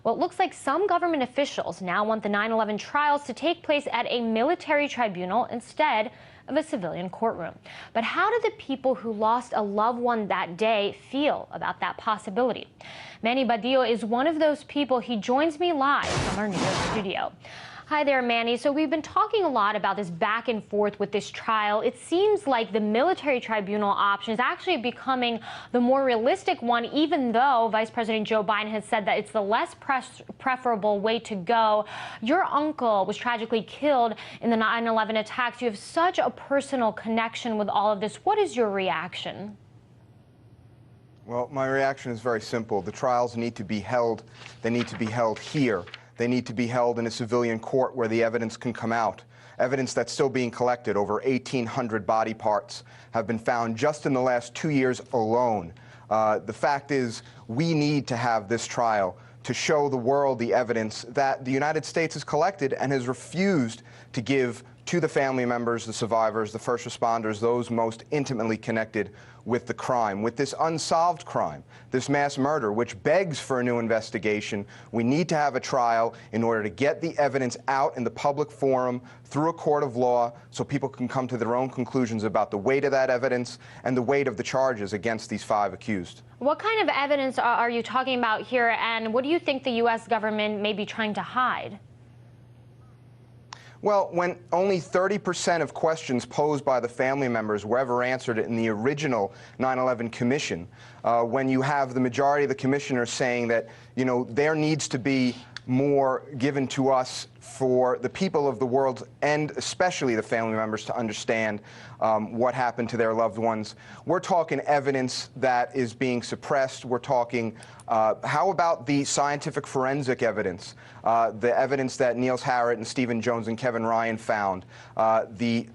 Well, it looks like some government officials now want the 9/11 trials to take place at a military tribunal instead of a civilian courtroom. But how do the people who lost a loved one that day feel about that possibility? Manny Badillo is one of those people. He joins me live from our New York studio. Hi there, Manny. So we've been talking a lot about this back and forth with this trial. It seems like the military tribunal option is actually becoming the more realistic one, even though Vice President Joe Biden has said that it's the less preferable way to go. Your uncle was tragically killed in the 9/11 attacks. You have such a personal connection with all of this. What is your reaction? Well, my reaction is very simple. The trials need to be held. They need to be held here. They need to be held in a civilian court where the evidence can come out. Evidence that's still being collected. Over 1,800 body parts have been found just in the last 2 years alone. The fact is, we need to have this trial to show the world the evidence that the United States has collected and has refused to give to the family members, the survivors, the first responders, those most intimately connected with the crime, with this unsolved crime, this mass murder, which begs for a new investigation. We need to have a trial in order to get the evidence out in the public forum through a court of law so people can come to their own conclusions about the weight of that evidence and the weight of the charges against these 5 accused. What kind of evidence are you talking about here, and what do you think the U.S. government may be trying to hide? Well, when only 30% of questions posed by the family members were ever answered in the original 9/11 commission, when you have the majority of the commissioners saying that, there needs to be more given to us for the people of the world and especially the family members to understand what happened to their loved ones. We're talking evidence that is being suppressed. We're talking, how about the scientific forensic evidence, the evidence that Niels Harrit and Stephen Jones and Kevin Ryan found, the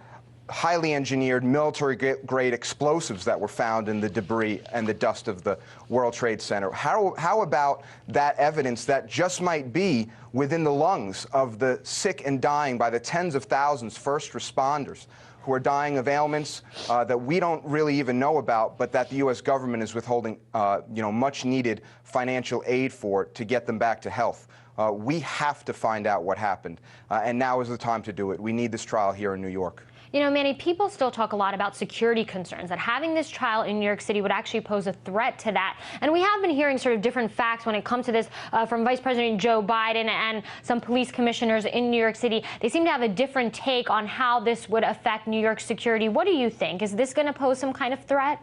highly engineered military-grade explosives that were found in the debris and the dust of the World Trade Center. How about that evidence that just might be within the lungs of the sick and dying by the tens of thousands first responders who are dying of ailments that we don't really even know about, but that the U.S. government is withholding much-needed financial aid for to get them back to health. We have to find out what happened, and now is the time to do it. We need this trial here in New York. Manny, people still talk a lot about security concerns, that having this trial in New York City would actually pose a threat to that. And we have been hearing sort of different facts when it comes to this from Vice President Joe Biden and some police commissioners in New York City. They seem to have a different take on how this would affect New York security. What do you think? Is this going to pose some kind of threat?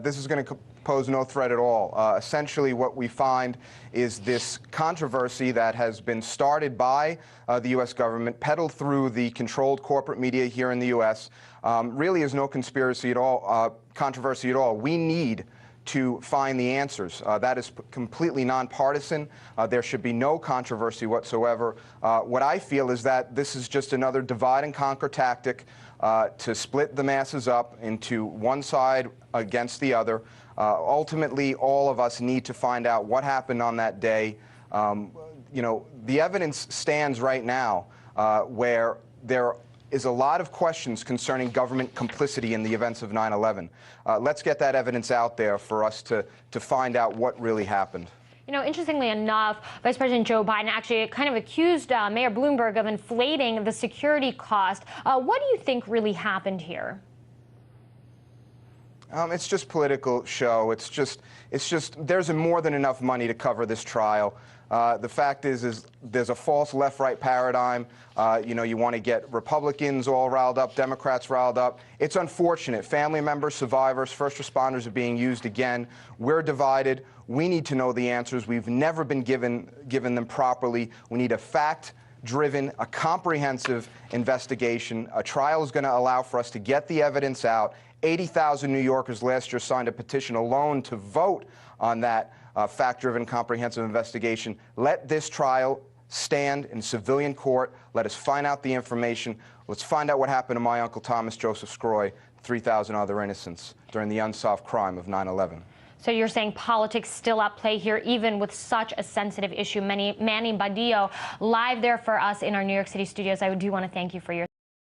This is going to pose no threat at all. Essentially, what we find is this controversy that has been started by the U.S. government, peddled through the controlled corporate media here in the U.S., really is no conspiracy at all, controversy at all. We need to find the answers. That is completely nonpartisan. There should be no controversy whatsoever. What I feel is that this is just another divide and conquer tactic to split the masses up into one side against the other. Ultimately, all of us need to find out what happened on that day. The evidence stands right now where there is a lot of questions concerning government complicity in the events of 9/11. Let's get that evidence out there for us to find out what really happened. Interestingly enough, Vice President Joe Biden actually kind of accused Mayor Bloomberg of inflating the security cost. What do you think really happened here? It's just political show. It's just there's more than enough money to cover this trial. The fact is there's a false left-right paradigm. You want to get Republicans all riled up, Democrats riled up. It's unfortunate. Family members, survivors, first responders are being used again. We're divided. We need to know the answers. We've never been given them properly. We need a fact-driven, a comprehensive investigation. A trial is going to allow for us to get the evidence out. 80,000 New Yorkers last year signed a petition alone to vote on that fact-driven, comprehensive investigation. Let this trial stand in civilian court. Let us find out the information. Let's find out what happened to my Uncle Thomas Joseph Scroy, 3,000 other innocents during the unsolved crime of 9/11. So you're saying politics still at play here, even with such a sensitive issue. Manny Badillo, live there for us in our New York City studios. I do want to thank you for your